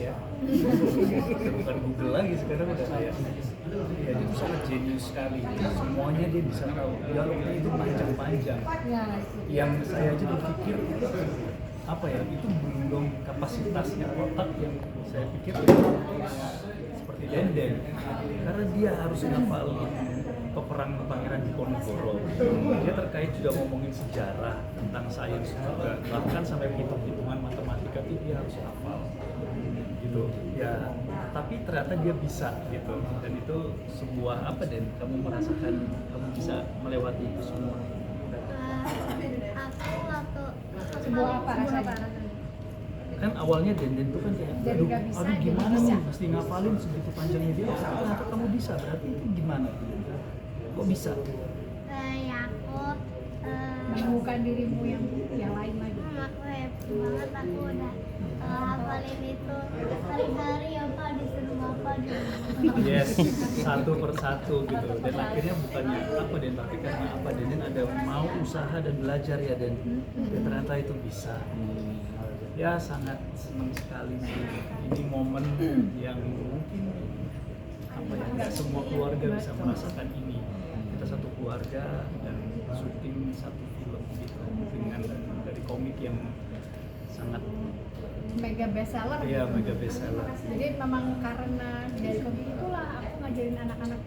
ya. Bukan Google lagi, sekarang udah kayak ya dia tuh sangat jenius sekali. Semuanya dia bisa tahu. Dialognya itu panjang-panjang. Yang saya aja berpikir apa ya, itu belum kapasitasnya otak yang saya pikir seperti Denden, karena dia harus ngapalin peperangan Pangeran Diponegoro. Dia terkait juga ngomongin sejarah tentang sains juga, bahkan sampai hitung-hitungan matematika itu dia harus hafal gitu ya. Tapi ternyata dia bisa gitu, dan itu sebuah apa, Dan kamu merasakan kamu bisa melewati itu semua? Aku waktu Sebuah apa rasanya? Kan awalnya Denden tuh kan kayak aduh gimana nih mesti ngapalin segitu panjangnya dia, tapi ternyata kamu bisa, berarti itu gimana? Kok bisa? ya aku Menemukan dirimu yang lain lagi. aku happy banget, aku udah hafalin itu hari-hari apa disuruh apa Yes, satu persatu gitu. Dan akhirnya bukannya apa, Dan, tapi karena apa, Denden ada mau usaha dan belajar ya, Dan ternyata itu bisa. Ya sangat senang sekali sih. Ini momen yang mungkin apa ya, nggak semua keluarga bisa merasakan ini. Kita satu keluarga dan syuting satu film gitu dengan dari komik yang sangat Mega bestseller. ya mega bestseller. Jadi memang karena dari komik itulah aku ngajarin anak-anak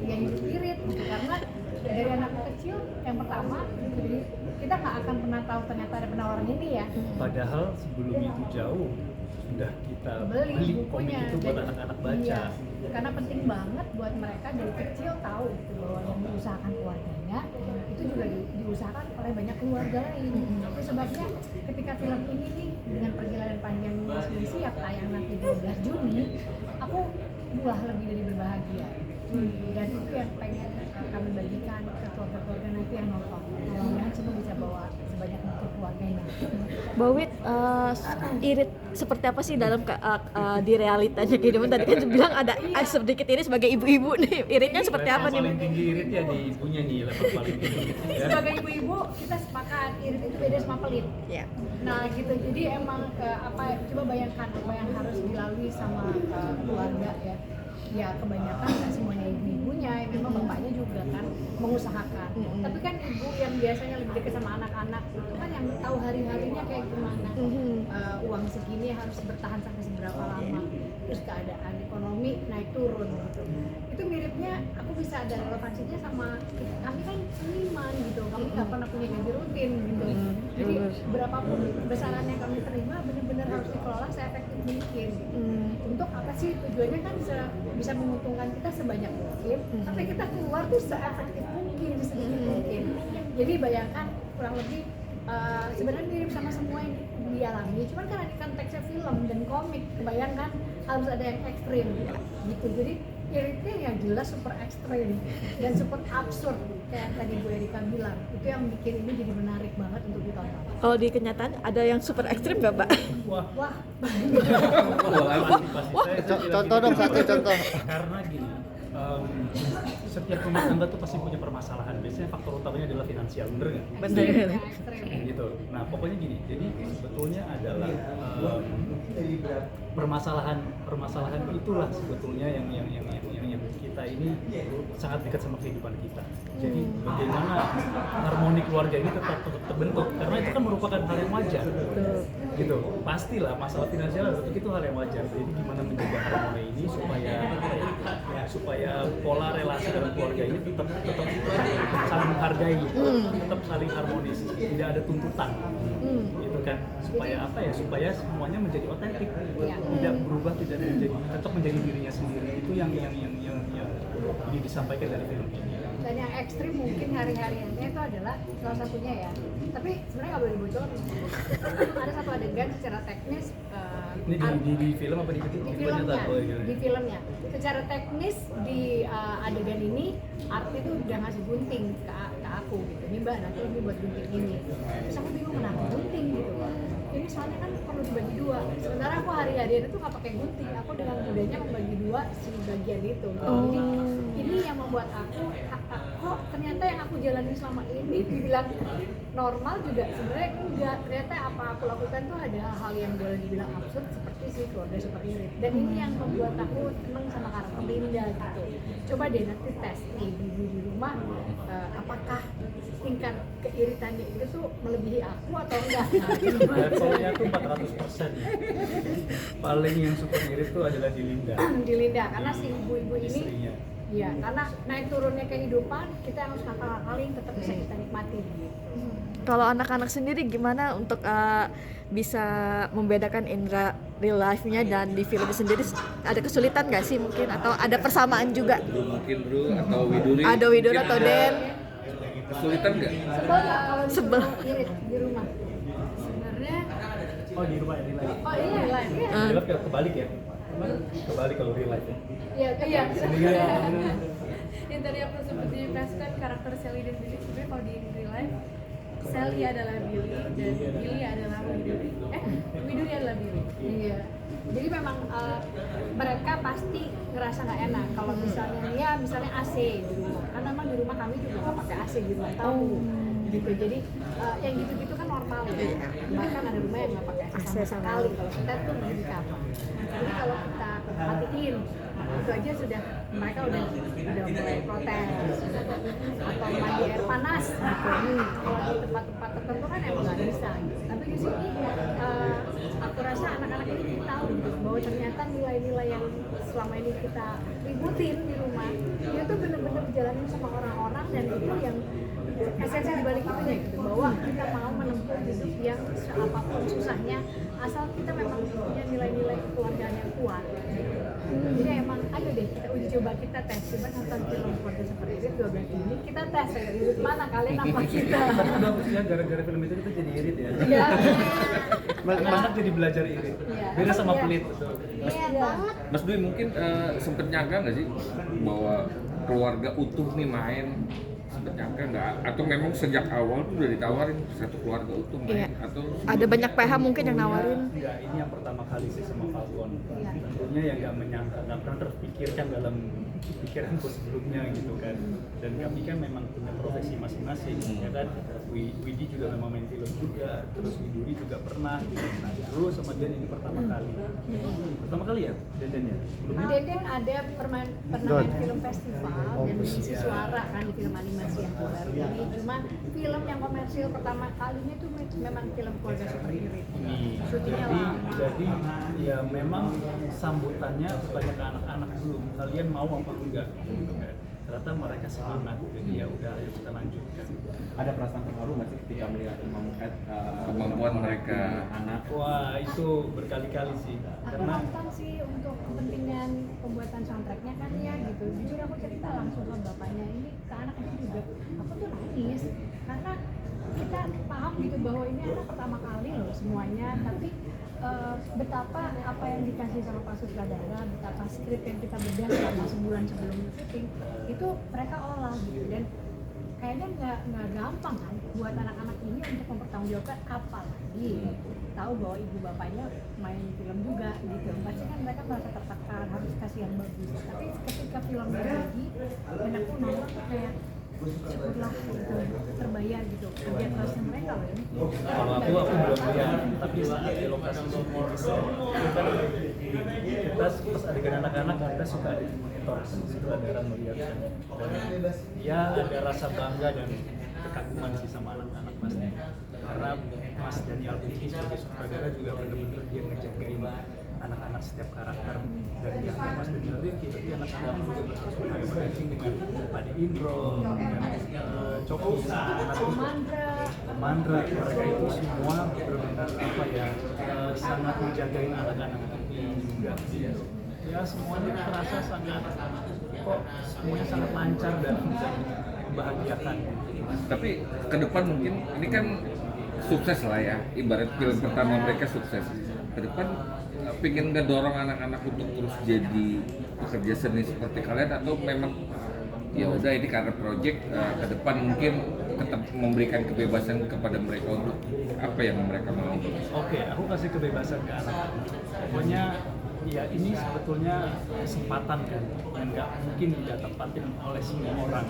ya irit gitu, karena dari anak kecil yang pertama, jadi kita nggak akan pernah tahu ternyata ada penawaran ini ya. Padahal sebelum itu jauh sudah kita Beli beli komik bukunya itu buat Dan- anak-anak baca. iya, karena penting banget buat mereka dari kecil tahu gitu bahwa yang diusahakan keluarganya itu juga diusahakan oleh banyak keluarga lain. Itu sebabnya ketika film ini nih dengan perjalanan panjangnya sudah siap tayang nanti 12 Juni, aku buah lebih dari berbahagia. Dan itu yang pengen kami bagikan ke keluarga-keluarga nanti yang nonton. Mudah-mudahan semua bisa bawa sebanyak mungkin keluarganya. Bawit, irit seperti apa sih dalam di realitanya kehidupan? Tadi kan bilang ada sedikit ini sebagai ibu-ibu nih, iritnya seperti apa Level paling nih? tinggi irit ya di ibunya nih, level paling tinggi ya. Sebagai ibu-ibu kita sepakat irit itu beda sama pelit. Ya. Nah gitu, jadi emang coba bayangkan apa yang harus dilalui sama keluarga ya. Ya kebanyakan nggak semuanya ibu-ibunya, memang bapaknya juga kan mengusahakan. Tapi kan ibu yang biasanya lebih dekat sama anak-anak itu kan yang tahu hari-harinya kayak gimana. Uang segini harus bertahan sampai seberapa lama, terus keadaan ekonomi naik turun gitu. Itu miripnya, aku bisa ada relevansinya sama kami kan seniman gitu, kami nggak pernah punya gaji rutin gitu. Jadi berapapun besaran yang kami terima benar-benar harus dikelola seefektif mungkin. Untuk apa sih tujuannya kan bisa menguntungkan kita sebanyak mungkin, sampai kita keluar tuh seefektif mungkin, sesedikit mungkin. Jadi bayangkan kurang lebih sebenarnya mirip sama semua yang dialami, cuman karena di konteksnya film dan komik, kebayangkan harus ada yang ekstrim gitu. Jadi iritnya yang jelas super ekstrim dan super absurd kayak tadi Bu Erika bilang, itu yang bikin ini jadi menarik banget untuk ditonton. Kalau di kenyataan ada yang super ekstrim nggak, Mbak? Wah, Wah, pasti. Contoh dong, satu contoh. Karena gini, setiap rumah tangga tuh pasti punya permasalahan. Biasanya faktor utamanya adalah finansial, bener nggak? Bener. ekstrim. Gitu. Nah pokoknya gini, jadi sebetulnya adalah permasalahan itulah sebetulnya yang kita ini sangat dekat sama kehidupan kita. Jadi bagaimana harmoni keluarga ini tetap terbentuk, karena itu kan merupakan hal yang wajar. Gitu. Pastilah masalah finansial itu hal yang wajar. Jadi gimana menjaga harmoni ini supaya pola relasi dalam keluarga ini tetap saling menghargai, tetap saling harmonis, tidak ada tuntutan. Gitu kan, supaya apa ya, supaya semuanya menjadi otentik, tidak berubah, tidak tetap menjadi dirinya sendiri. Itu yang ini disampaikan dari film ini. Dan yang ekstrim mungkin hari-hariannya itu adalah salah satunya ya, tapi sebenarnya nggak boleh dibocorin. Ada satu adegan secara teknis Ini di film apa di filmnya, Oh, iya. di filmnya secara teknis di adegan ini Art itu udah ngasih gunting ke aku gitu, ini Mbak nanti ini buat gunting ini, terus aku bingung kenapa gunting gitu. ini soalnya kan perlu dibagi dua. Sementara aku hari-harian itu nggak pakai gunting, aku dengan mudahnya membagi dua si bagian itu. Jadi ini yang membuat aku kok ternyata yang aku jalani selama ini dibilang normal juga sebenarnya enggak. Ternyata apa aku lakukan tuh ada hal-hal yang boleh dibilang absurd seperti si keluarga super irit. Dan ini yang membuat aku seneng sama karakter Linda gitu. Coba deh nanti tes nih ibu di rumah, apakah tingkat keiritannya itu tuh melebihi aku atau enggak? Levelnya tuh 400%. Paling yang super irit tuh adalah di Linda. Di Linda, karena si ibu-ibu ini Istrinya. iya, karena naik turunnya kehidupan kita harus ngakal-ngakalin tetap bisa kita nikmati gitu. Kalau anak-anak sendiri gimana untuk bisa membedakan indera real life-nya dan di film sendiri, ada kesulitan nggak sih mungkin atau ada persamaan juga? Mungkin Bro atau Widuri. Ada Widuri atau Den? Kesulitan nggak? Sebel nggak kalau Sebel. disuruh irit di rumah? Sebenarnya Oh di rumah ya, di live. Oh iya, lah iya. Di live kayak kebalik ya? Kebalik kalau real life ya. Iya. Iya. Yang tadi aku sempat dijelaskan karakter Sally dan Billy, sebenarnya kalau di real life Sally adalah Billy dan Billy adalah Widuri. Widuri adalah Billy. Iya. Jadi memang mereka pasti ngerasa nggak enak kalau misalnya AC di rumah. Karena memang di rumah kami juga nggak pakai AC di rumah tamu. Gitu. Jadi yang gitu-gitu kan normal ya. Bahkan ada rumah yang nggak pakai AC sama sekali. Kalau kita tuh di kamar. Jadi kalau kita matiin itu aja sudah mereka udah mulai protes atau mandi air panas gitu. Kalau di tempat-tempat tertentu kan emang nggak bisa gitu. Tapi di sini aku rasa anak-anak ini tahu gitu, bahwa ternyata nilai-nilai yang selama ini kita ributin di rumah dia tuh bener-bener dijalanin sama orang-orang, dan itu yang esensi dibalik itunya gitu, bahwa kita mau menempuh hidup yang seapapun susahnya asal kita memang punya nilai-nilai kekeluargaan yang kuat gitu. Jadi emang ayo deh kita uji coba, kita tes, coba nonton film Keluarga Seperti Irit 12 ini, kita tes ya irit mana kalian apa kita. Tapi bagus ya, gara-gara film itu kita jadi irit ya. Iya. Anak jadi belajar irit. Iya. Beda sama Iya. pelit betul. iya banget. Mas Dwi mungkin sempet nyangka nggak sih bahwa keluarga utuh nih main, sempet nyangka nggak? Atau memang sejak awal tuh udah ditawarin satu keluarga utuh main? Iya. Atau Ada banyak PH mungkin yang nawarin. Enggak, ini yang pertama kali sih sama Falcon. Iya. Tentunya yang nggak menyangka, nggak pernah terpikirkan dalam pikiranku sebelumnya gitu kan. Dan kami kan memang punya profesi masing-masing, ya kan. Widi juga memang main film juga, terus Widuri juga pernah. Nah, terus sama Dian ini pertama kali. Pertama kali ya, Deden ya? Sebelumnya? Deden ada pernah main film festival dan mengisi suara kan di film animasi yang baru ini. Cuma film yang komersil pertama kalinya itu memang film Keluarga Super Irit. Syutingnya lama. Jadi ya memang sambutannya banyak ke anak-anak dulu. Kalian mau apa enggak? Gitu kan. Ternyata mereka semangat, jadi ya udah ayo kita lanjutkan. Ada perasaan terharu nggak sih ketika melihat kemampuan mereka? anak? Wah itu berkali-kali sih, Aku karena nonton sih untuk kepentingan pembuatan soundtracknya kan ya gitu. Jujur aku cerita langsung sama bapaknya, ini ke anaknya juga. Aku tuh nangis karena kita paham gitu bahwa ini anak pertama kali loh semuanya, tapi betapa apa yang dikasih sama Pak Sutradara, betapa skrip yang kita bedah selama sebulan sebelum syuting itu mereka olah gitu. Dan kayaknya nggak gampang kan buat anak-anak ini untuk mempertanggungjawabkan, apalagi tahu bahwa ibu bapaknya main film juga gitu. Pasti kan mereka merasa tertekan, harus kasih yang bagus. Tapi ketika filmnya lagi dan aku nonton tuh kayak syukurlah gitu, terbayar gitu kerja kerasnya mereka loh ini. kalau aku belum lihat, tapi saat di lokasi syuting kita pas adegan anak-anak kita suka ada di monitor sutradara melihat dan ya ada rasa bangga dan kekaguman sih sama anak-anak pasti, karena Mas Daniel ini sebagai sutradara juga benar-benar dia ngejagain anak-anak setiap karakter, dan yang Mas Daniel Rifki tapi anak-anak juga berkolaborasi dengan Ade Indro, dengan Coki, Mandra, mereka itu semua benar-benar apa ya sangat menjagain anak-anak ini juga. Ya semuanya terasa sangat kok semuanya sangat lancar dan membahagiakan. Tapi ke depan mungkin ini kan sukses lah ya, ibarat film pertama mereka sukses. Ke depan pingin ngedorong anak-anak untuk terus jadi pekerja seni seperti kalian, atau memang ya udah ini karena project ke depan mungkin tetap memberikan kebebasan kepada mereka untuk apa yang mereka mau. Oke, aku kasih kebebasan ke anak. Pokoknya ya ini sebetulnya kesempatan kan yang nggak mungkin didapatin oleh semua orang.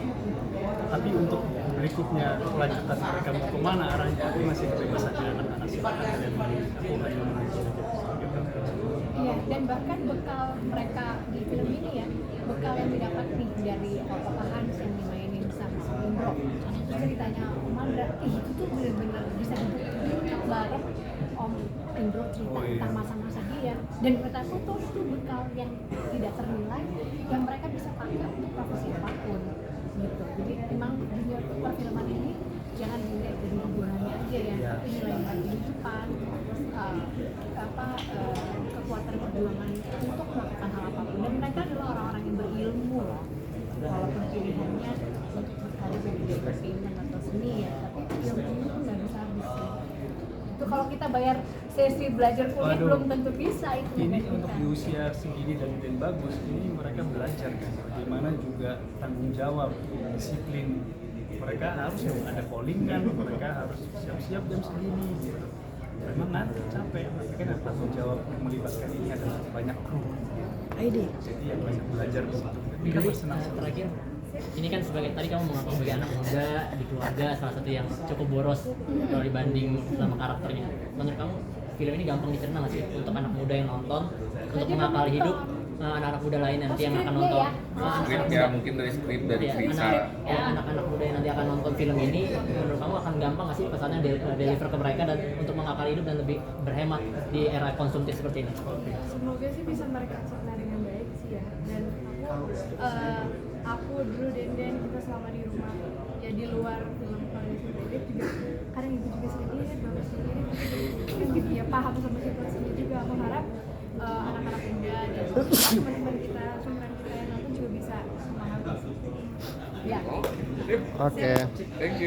Tapi untuk berikutnya kelanjutan mereka mau kemana arahnya, aku masih kebebasan ke anak-anak, silakan kalian memilih. Aku hanya mengajar aja sebagai pengajar. Iya, dan bahkan bekal mereka di film ini ya, bekal yang didapat nih dari Papa Hans yang dimainin sama si Indro. Terus ceritanya Om Andra, itu tuh bener-bener bisa dibuktikan bareng Om Indro cerita Oh, iya. tentang masa-masa dia. Dan menurut aku tuh itu bekal yang tidak ternilai, yang mereka bisa pakai untuk profesi apapun gitu. Jadi emang dunia perfilman ini jangan dilihat dari hiburannya aja ya, Iya. tapi nilai-nilai kehidupan, terus kekuatan perjuangan untuk melakukan hal apapun. Dan mereka adalah orang-orang yang berilmu loh, walaupun pilihannya untuk berkarir di entertainment atau seni ya, tapi ilmu itu nggak bisa habis sih. Itu kalau kita bayar sesi belajar kuliah Waduh. belum tentu bisa itu. Ini kita. untuk di usia segini dan bagus, ini mereka belajar kan bagaimana juga tanggung jawab, disiplin. Mereka harus ada calling kan, mereka harus siap-siap jam segini gitu. Memang nanti capek, tapi kan ada tanggung jawab yang melibatkan ini adalah banyak kru. Ide. Jadi yang banyak belajar di situ. Kita Jadi bersenang-senang. terakhir, ini kan sebagai tadi kamu mengaku sebagai anak muda di keluarga salah satu yang cukup boros kalau dibanding sama karakternya. Menurut kamu film ini gampang dicerna nggak sih untuk anak muda yang nonton untuk mengakali hidup anak-anak muda lain nanti yang akan nonton? Skrip ya, mungkin dari skrip dari Ya, cerita. anak-anak muda yang nanti akan nonton film ini, menurut kamu akan gampang nggak sih pesannya deliver ke mereka dan untuk mengakali hidup dan lebih berhemat di era konsumtif seperti ini? Semoga sih bisa mereka cerna dengan baik sih ya. Dan aku dulu dan kita selama di rumah ya di luar film Foundation Project juga kadang ibu juga sering lihat bapak sendiri tapi ya paham sama situasinya juga. Aku harap anak-anak muda dan teman-teman kita sumuran kita yang nonton juga bisa memahami. Ya. Oke. Thank you.